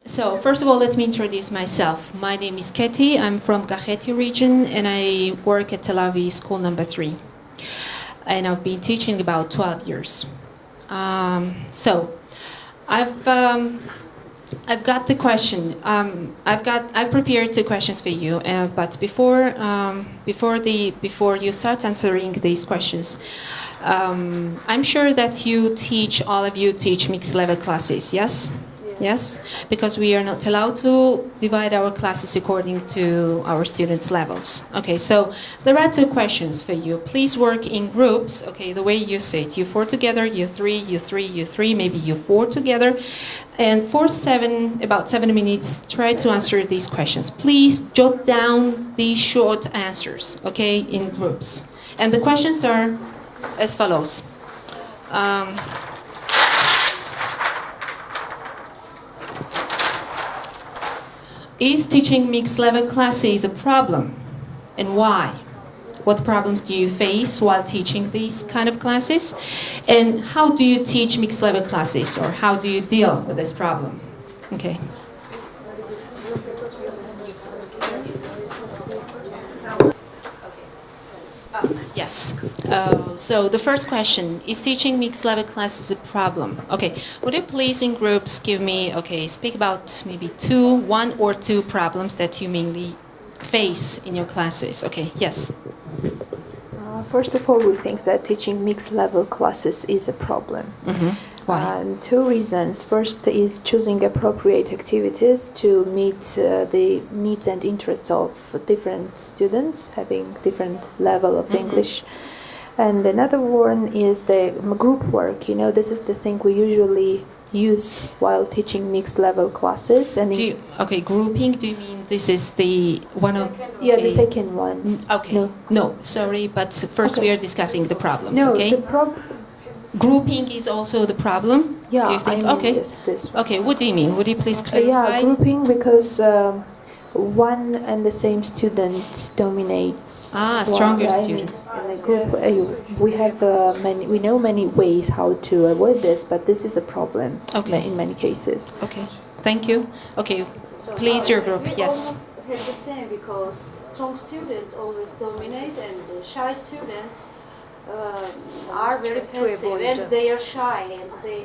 So first of all, let me introduce myself. My name is Keti. I'm from Gacheti region, and I work at Tel Aviv School Number 3. And I've been teaching about 12 years. So I've got the question. I've prepared two questions for you. But before you start answering these questions, I'm sure that all of you teach mixed level classes. Yes. Yes, because we are not allowed to divide our classes according to our students' levels. Okay, so there are two questions for you. Please work in groups, okay, the way you say it. You four together, you three, maybe you four together. And for about 7 minutes, try to answer these questions. Please jot down these short answers, okay, in groups. And the questions are as follows. Is teaching mixed level classes a problem, and why? What problems do you face while teaching these kind of classes? And how do you teach mixed level classes, or how do you deal with this problem? Okay. Yes. So the first question, is teaching mixed level classes a problem? Okay. Would you please in groups speak about maybe one or two problems that you mainly face in your classes? Okay. Yes. First of all, we think that teaching mixed level classes is a problem. Mm-hmm. Why? Two reasons. First is choosing appropriate activities to meet the needs and interests of different students having different level of English. And another one is the group work. This is the thing we usually use while teaching mixed level classes. And grouping, do you mean this is the one of... Yeah, the second one. Okay. No, sorry, but first we are discussing the problems, no, okay? Grouping is also the problem? Yeah, do you think? I mean okay. This one. Okay, what do you mean? Would you please clarify? Yeah, grouping because one and the same student dominates. Stronger students. In a group, we know many ways how to avoid this, but this is a problem in many cases. Okay, thank you. Okay, so please your group, yes. We have the same because strong students always dominate and the shy students are very passive and they are shy and they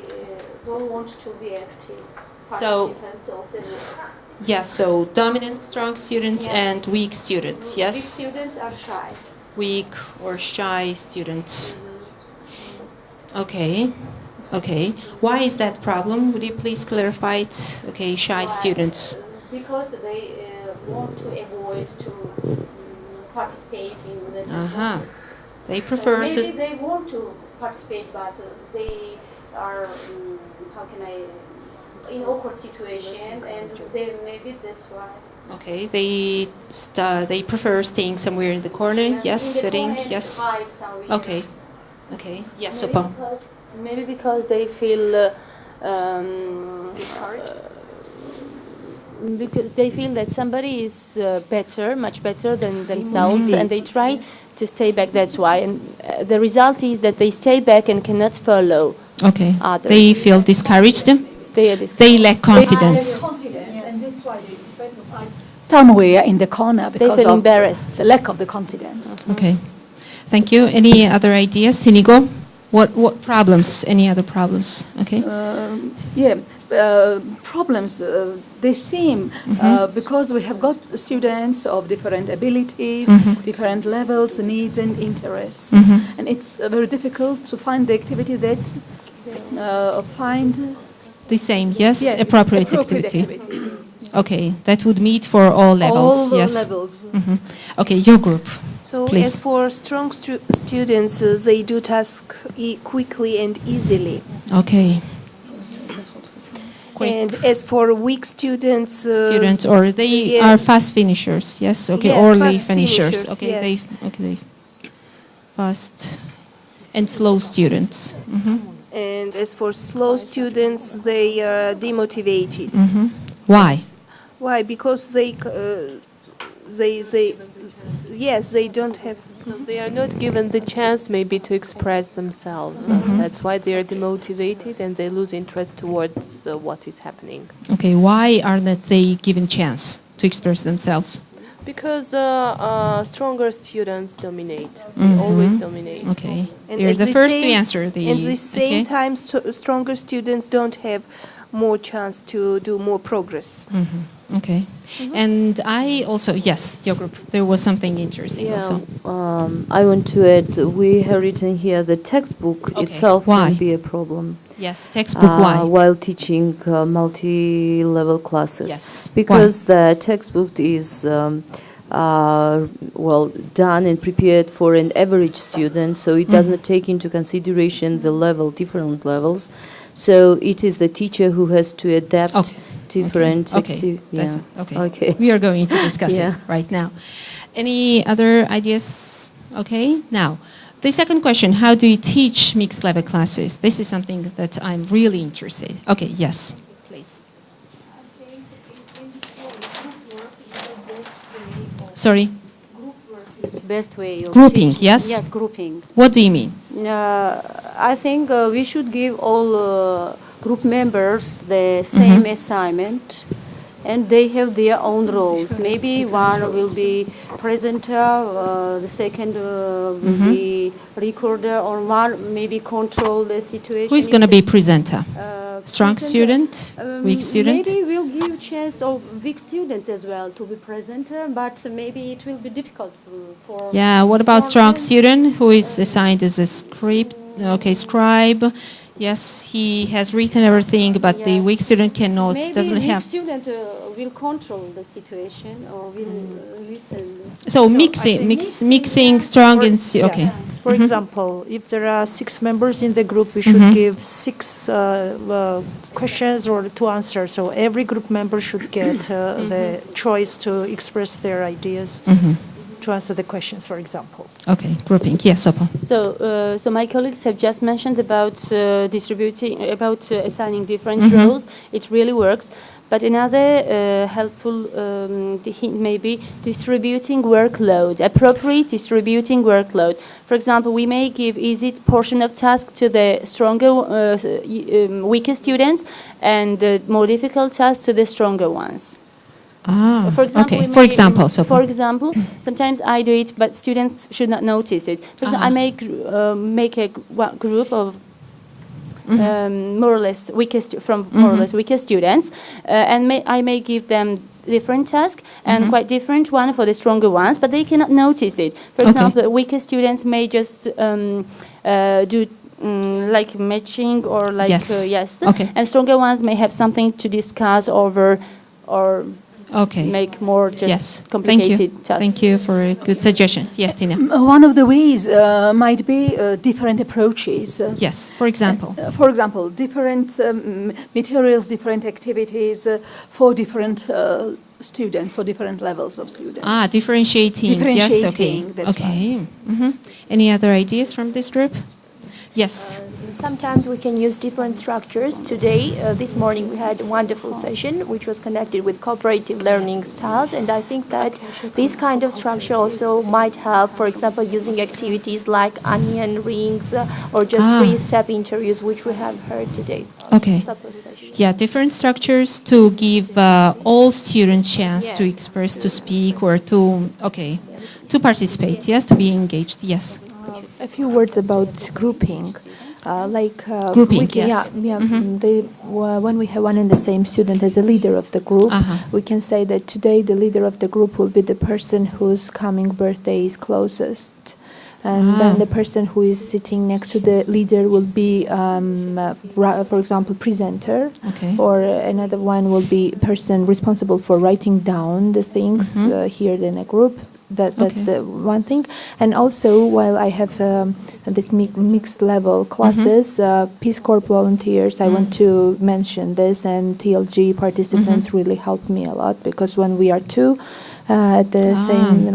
don't want to be active participants of the work. Yes, so dominant, strong students and weak students, yes? Weak students are shy. Weak or shy students. Okay. Why is that problem? Would you please clarify it? Okay, shy students. Because they want to avoid to participate in lesson process. They prefer maybe they want to participate, but they are, in awkward situation, and maybe that's why. Okay, they prefer staying somewhere in the corner, yes, sitting, yes. Okay, yes, Sopa. Maybe because they feel because they feel that somebody is much better than themselves, and they try to stay back. That's why, and the result is that they stay back and cannot follow. Okay, others. They feel discouraged. They lack confidence. And that's why they prefer to find somewhere in the corner because they feel of embarrassed. The lack of the confidence. Okay, thank you. Any other ideas, Sinigo? What problems? Any other problems? Okay. Problems, they seem, because we have got students of different abilities, different levels, needs and interests. And it's very difficult to find the activity that find... The same, yes? Appropriate activity. Okay, that would meet for all levels, all yes? levels. Okay, your group. So please. As for strong students, they do task quickly and easily. Okay. And as for weak students... or they are fast finishers, yes? Okay, yes, or late finishers. Okay, yes. they fast and slow students. And as for slow students, they are demotivated. Why? Why? Because Yes, they don't have. So they are not given the chance maybe to express themselves. That's why they are demotivated and they lose interest towards what is happening. Okay, why are not they given chance to express themselves? Because stronger students dominate. They always dominate. Okay, And you're at the the first to same- answer. The At the same okay. time, stronger students don't have more chance to do more progress. Okay, and I also yes, your group. There was something interesting also. I want to add, we have written here the textbook Okay. itself Why? can be a problem. Yes, textbook. Why? While teaching multi-level classes. Yes. Because the textbook is well done and prepared for an average student, so it does not take into consideration the level, different levels. So it is the teacher who has to adapt Okay. different Okay. That's it. Okay. Okay. We are going to discuss Yeah. it right now. Any other ideas? Okay. Now, the second question: how do you teach mixed level classes? This is something that I'm really interested. Okay. Yes. Please. Sorry. Is the best way of Grouping, teaching. yes? Yes, grouping. What do you mean? I think we should give all group members the same assignment, and they have their own roles. Maybe one will be presenter, the second will be recorder, or one maybe control the situation. Who is going to be presenter? Strong Presenter. student? Weak student? Maybe we'll give chance of weak students as well to be presenter, but maybe it will be difficult for. Yeah, what about for strong them. student who is assigned as a scribe? Yes, he has written everything, but the Yes. weak student cannot, Maybe doesn't weak have. student will control the situation or will listen. So I mixing, think mixing strong and okay. For example, if there are 6 members in the group, we should give 6 questions or to answer. So every group member should get the choice to express their ideas to answer the questions, for example. Okay, grouping. Yes, Sopa. So my colleagues have just mentioned about distributing, about assigning different roles. It really works. But another helpful hint may be distributing workload, appropriate distributing workload. For example, we may give easy portion of task to the stronger, weaker students, and the more difficult tasks to the stronger ones. Ah, For example, okay. we For may- example, Sopa. For example, sometimes I do it, but students should not notice it. For example, I make a group of more or less weakest more or less weaker students, and I may give them different task and quite different one for the stronger ones, but they cannot notice it. For example, weaker students may just do like matching or like Yes. Okay. and stronger ones may have something to discuss over or Okay. make more just Yes. complicated Thank you. tasks. Thank you for a good suggestion. Yes, Tina. One of the ways might be different approaches. Yes. For example. For example, different materials, different activities for different students, for different levels of students. Ah, differentiating. Yes. Okay. Differentiating, that's Okay. Any other ideas from this group? Yes. Sometimes we can use different structures. Today, this morning, we had a wonderful session which was connected with cooperative learning styles, and I think that this kind of structure also might help, for example, using activities like onion rings or just free step interviews, which we have heard today. Okay. Suppose session. Yeah, different structures to give all students chance to express, to speak, or to to participate. Yes, to be engaged. Yes. A few words about grouping. Grouping, we can, yes. When we have one and the same student as a leader of the group, we can say that today the leader of the group will be the person whose coming birthday is closest. And then the person who is sitting next to the leader will be, for example, presenter. Okay. Or another one will be person responsible for writing down the things here in a group. That's the one thing. And also, while I have this mixed level classes, Peace Corps volunteers, I want to mention this, and TLG participants really help me a lot, because when we are two at the same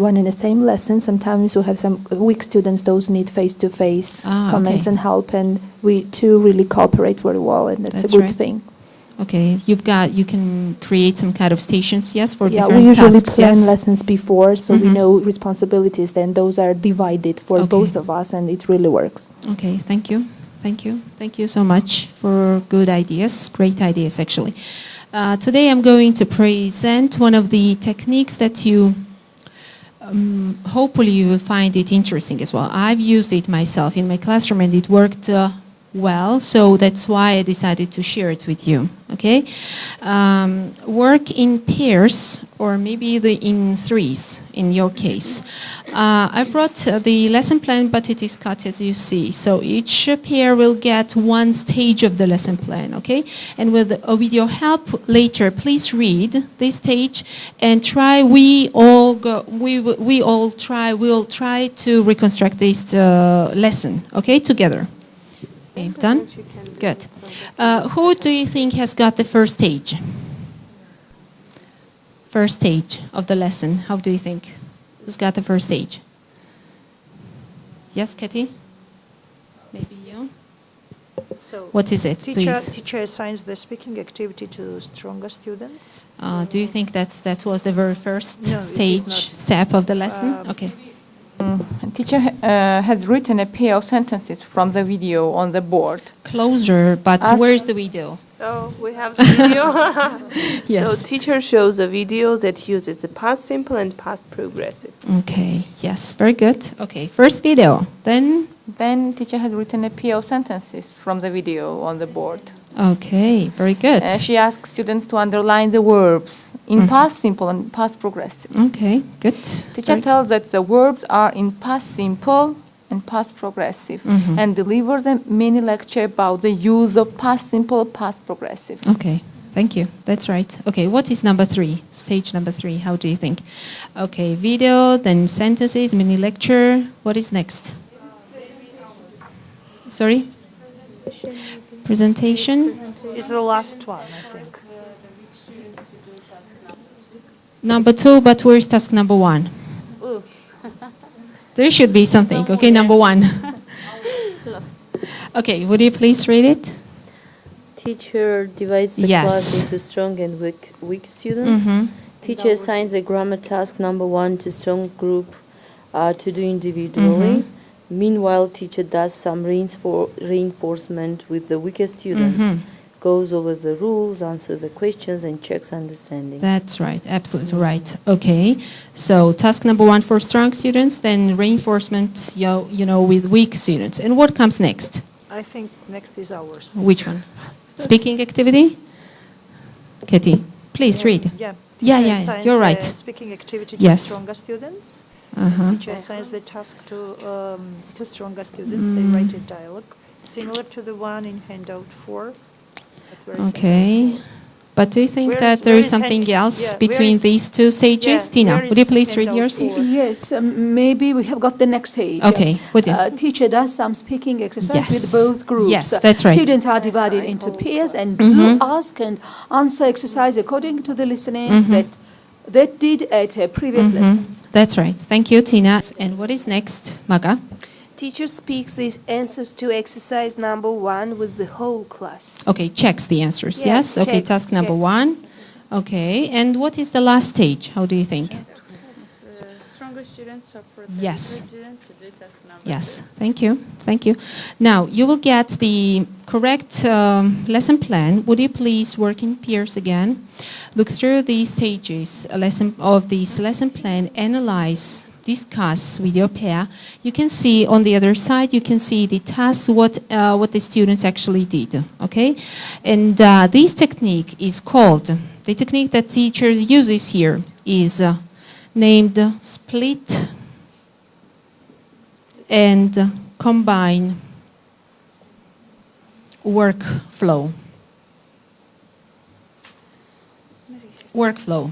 one in the same lesson, sometimes we have some weak students, those need face-to-face comments and help, and we two really cooperate very well, and that's a good thing. Okay, you can create some kind of stations, yes, for Yeah, different we usually tasks, plan yes? lessons before, so we Mhm. know responsibilities. Then those are divided for Okay. both of us, and it really works. Okay, thank you. Thank you. Thank you so much for good ideas, great ideas actually. Today I'm going to present one of the techniques that you, hopefully you will find it interesting as well. I've used it myself in my classroom and it worked well, so that's why I decided to share it with you, okay? Work in pairs or maybe in threes in your case. I brought the lesson plan, but it is cut as you see. So each pair will get one stage of the lesson plan, okay? And with your help later, please read this stage and try. We'll try to reconstruct this lesson, okay, together. Okay, done? Good. Who do you think has got the first stage? First stage of the lesson. How do you think? Who's got the first stage? Yes, Katie? Maybe you? So What is it, please? teacher assigns the speaking activity to stronger students. Do you think that was the very first No, it is stage, not. step of the lesson? Okay. Teacher has written a pair of sentences from the video on the board. Closer, but Ask- where's the video? Oh, we have the video. Yes. So teacher shows a video that uses the past simple and past progressive. Okay, yes, very good. Okay, first video. Then teacher has written a pair of sentences from the video on the board. Okay, very good. She asks students to underline the verbs in past simple and past progressive. Okay, good. Teacher tells that the verbs are in past simple and past progressive and delivers a mini lecture about the use of past simple, past progressive. Okay, thank you. That's right. Okay, what is number 3? Stage number 3, how do you think? Okay, video, then sentences, mini lecture. What is next? Sorry? Presentation. Is the last one, I think. Number 2, but where's task number 1? There should be something. Okay, number 1. Okay, would you please read it? Teacher divides the Yes. class into strong and weak students. Teacher assigns a grammar task number 1 to strong group to do individually. Meanwhile, teacher does some reinforcement with the weaker students, goes over the rules, answers the questions, and checks understanding. That's right, absolutely right. Okay, so task number 1 for strong students, then reinforcement, with weak students. And what comes next? I think next is ours. Which one? Speaking activity? Katie, please read. Yeah. Yeah, Teacher yeah, assigns you're the right. Speaking activity to Yes. stronger students. Uh-huh. Teacher assigns the task to stronger students. They write a dialogue similar to the one in handout 4. but where is Okay. handout 4? But do you think Where that is- there where is is something hand- else yeah, where between is- these two stages? Yeah, Tina, where would you is please read handout yours? 4? Yes, maybe we have got the next stage. Okay, would you? Teacher does some speaking exercise Yes. with both groups. Yes, that's right. Students are divided into pairs and do ask and answer exercise according to the listening that they did at a previous lesson. That's right. Thank you, Tina. And what is next, Maga? Teacher speaks the answers to exercise number 1 with the whole class. Okay, checks the answers. Yes, Yes. Okay, checks, task number checks. 1. Okay, and what is the last stage? How do you think? Stronger students support the Yes. weaker students to do task number Yes, thank you. Thank you. Now, you will get the correct lesson plan. Would you please work in pairs again? Look through the stages of this lesson plan, analyze, discuss with your pair. You can see on the other side, you can see the tasks, what the students actually did, okay? And this technique is called, the technique that teacher uses here is named split and combine workflow. Workflow.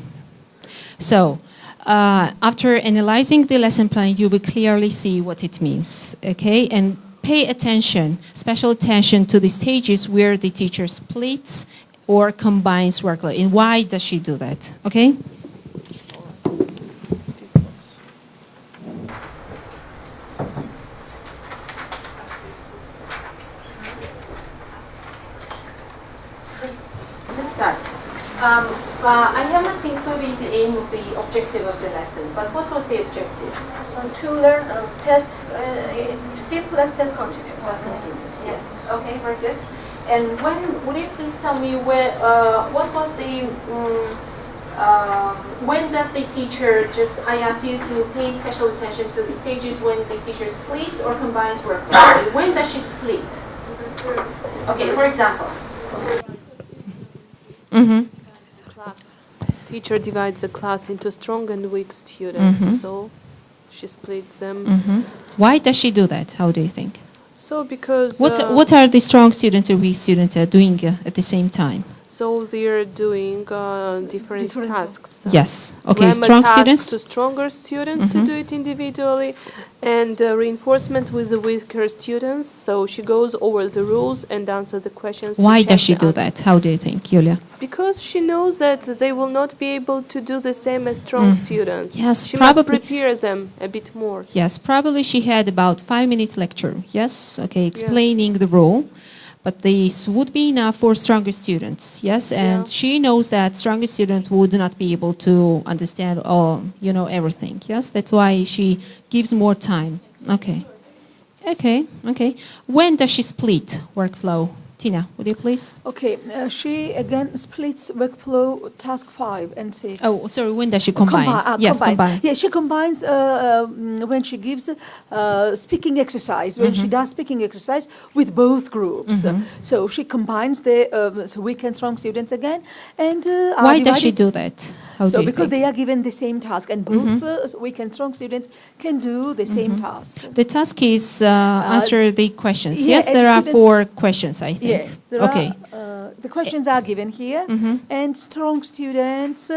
So, after analyzing the lesson plan, you will clearly see what it means, okay? And pay attention, special attention to the stages where the teacher splits or combines workload. And why does she do that, okay? start. I have not included the aim of the objective of the lesson, but what was the objective? To learn test simple and test continuous. Test continuous. Yes. Okay, very good. And would you please tell me what was the when does the teacher I asked you to pay special attention to the stages when the teacher splits or combines workload. When does she split? Okay, for example. Teacher divides the class into strong and weak students, so she splits them. Why does she do that? How do you think? So because what are the strong students and weak students doing at the same time? So they're doing different tasks. Yes. Okay. Grammar Strong tasks students to stronger students to do it individually, and reinforcement with the weaker students. So she goes over the rules and answers the questions. Why does she do that? How do you think, Julia? Because she knows that they will not be able to do the same as strong students. Yes, she probably. must prepare them a bit more. Yes, probably she had about 5 minutes lecture. Yes. Okay. Explaining the rule. But this would be enough for stronger students, yes? And she knows that stronger students would not be able to understand everything, yes? That's why she gives more time. Okay. Okay. When does she split workflow? Tina, would you please? Okay, she again splits workflow task 5 and 6. Oh, sorry, when does she combine? Combine. Yeah, she combines when she gives speaking exercise, when she does speaking exercise with both groups. So she combines the weak and strong students again. And why does she do that? So because they are given the same task, and both weak and strong students can do the same task. The task is answer the questions. Yes, there are 4 questions, I think. Yeah, the questions are given here, and strong students.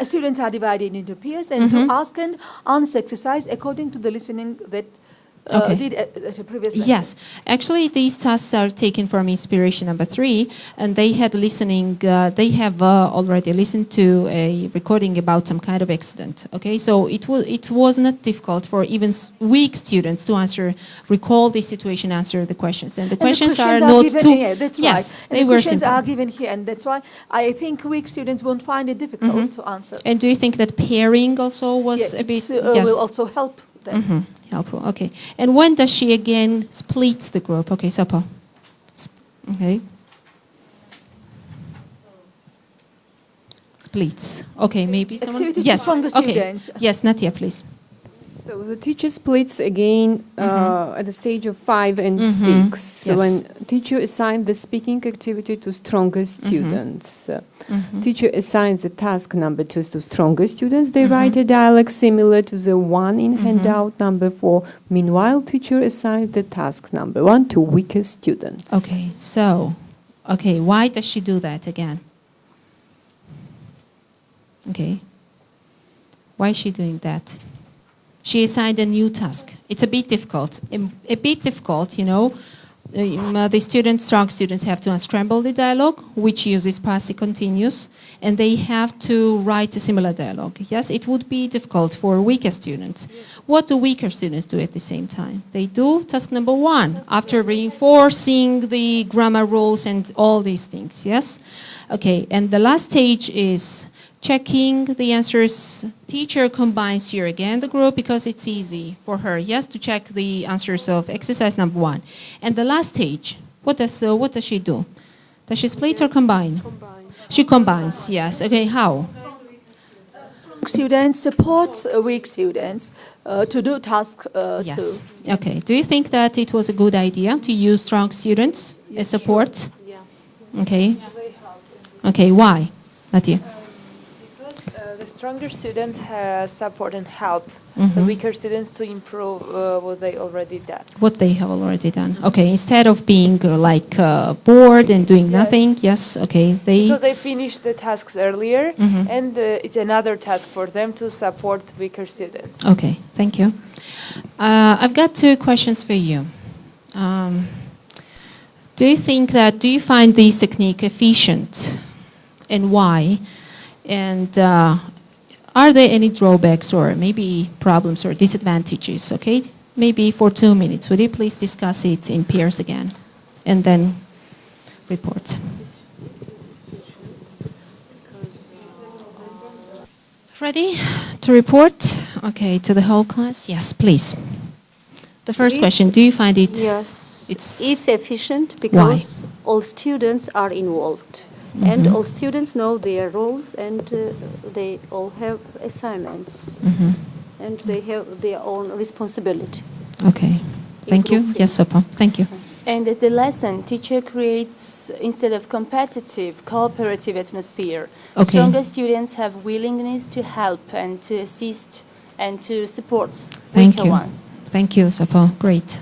Students are divided into peers and to ask and answer exercise according to the listening that did at a previous lesson. Yes, actually these tasks are taken from inspiration number 3, and they had listening. They have already listened to a recording about some kind of accident. Okay, so it was not difficult for even weak students to recall the situation, answer the questions, and the questions are not too. Here, that's yes, right. they were questions simple. are given here, and that's why I think weak students won't find it difficult to answer. And do you think that pairing also was a bit? Will also help them. Helpful. Okay. And when does she again split the group? Okay, Sopo. Okay. Splits. Okay, maybe someone. Activities Yes. stronger Okay. students. Yes, Natia, please. So the teacher splits again at the stage of 5 and 6. So Yes. when teacher assigns the speaking activity to stronger students, teacher assigns the task number 2 to stronger students. They write a dialogue similar to the one in handout number 4. Meanwhile, teacher assigns the task number 1 to weaker students. Okay. So, why does she do that again? Okay. Why is she doing that? She assigned a new task. It's a bit difficult. The strong students have to unscramble the dialogue, which uses passive continuous, and they have to write a similar dialogue. Yes, it would be difficult for weaker students. What do weaker students do at the same time? They do task number 1 after reinforcing the grammar rules and all these things. Yes? Okay, and the last stage is checking the answers. Teacher combines here again the group because it's easy for her, yes, to check the answers of exercise number 1. And the last stage, what does she do? Does she split or combine? She combines, yes. Okay, how? Students support weak students to do tasks Yes. too. Okay. Do you think that it was a good idea to use strong students as support? Sure. Yeah. Okay. Okay, why? Nadia. The stronger students have support and help the weaker students to improve what they already done. What they have already done. Okay, instead of being bored and doing nothing, yes, okay, Because they finished the tasks earlier, and it's another task for them to support weaker students. Okay, thank you. I've got 2 questions for you. Do you find this technique efficient, and why? And are there any drawbacks or maybe problems or disadvantages? Okay, maybe for 2 minutes. Would you please discuss it in pairs again, and then report? Ready to report? Okay, to the whole class? Yes, please. The first question, do you find it? Yes, It's it's efficient because all students are involved. And all students know their roles and they all have assignments. And they have their own responsibility. Okay. Thank you. Yes, Sopo. Thank you. And at the lesson, teacher creates, instead of competitive, cooperative atmosphere. Okay. Stronger students have willingness to help and to assist and to support Thank weaker you. ones. Thank you, Sopo. Great.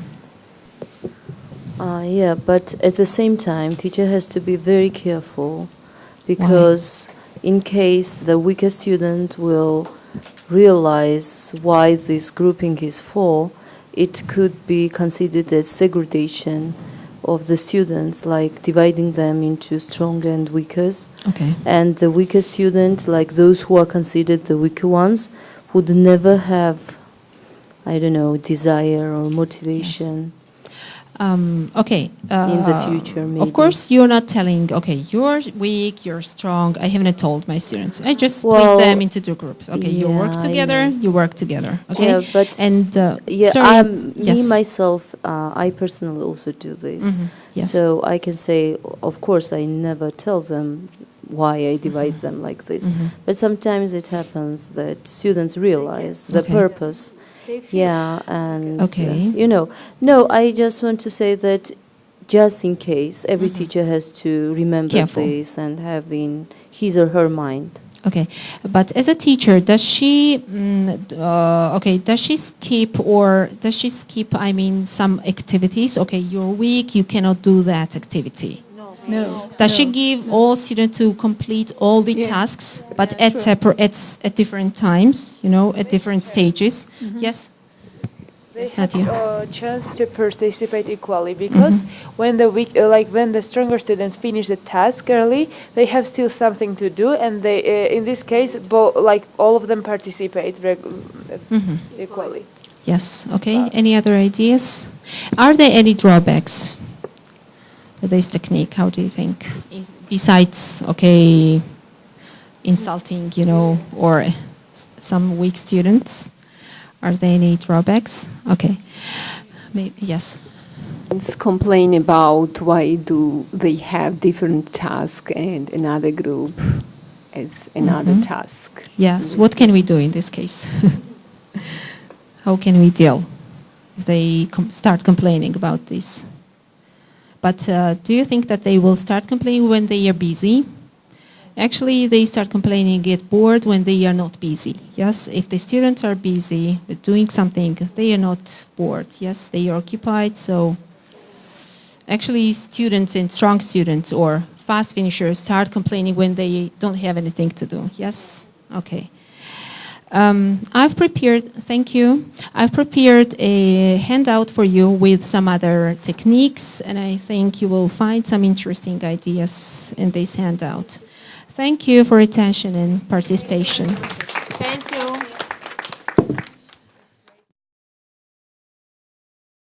Yeah, but at the same time, teacher has to be very careful because in case the weaker student will realize why this grouping is for, it could be considered as segregation of the students, like dividing them into strong and weakers. Okay. And the weaker student, like those who are considered the weaker ones, would never have, I don't know, desire or motivation. Okay. In the future, maybe. Of course, you're not telling, okay, you're weak, you're strong. I haven't told my students. I just split them into two groups. Okay, you work yeah, together, you work together. Okay. Yeah, but yeah, sorry. me myself, I personally also do this. Yes. So I can say, of course, I never tell them why I divide them like this. But sometimes it happens that students realize the purpose. Yeah, and you know, no, I just want to say that just in case, every teacher has to remember this and have in his or her mind. Okay, but as a teacher, does she does she skip, I mean, some activities? Okay, you're weak, you cannot do that activity. No. Does she give all students to complete all the tasks, but at different times, you know, at different stages? Yes. They have a chance to participate equally because when the weak, when the stronger students finish the task early, they have still something to do, and they, in this case, all of them participate equally. Yes. Okay. Any other ideas? Are there any drawbacks to this technique? How do you think? Besides, insulting, you know, or some weak students. Are there any drawbacks? Okay. Maybe, yes. Students complain about why do they have different task and another group as another task. Yes. What can we do in this case? How can we deal if they start complaining about this? But do you think that they will start complaining when they are busy? Actually, they start complaining, get bored when they are not busy. Yes, if the students are busy with doing something, they are not bored. Yes, they are occupied. So actually, students and strong students or fast finishers start complaining when they don't have anything to do. Yes? Okay. I've prepared, thank you. I've prepared a handout for you with some other techniques, and I think you will find some interesting ideas in this handout. Thank you for attention and participation.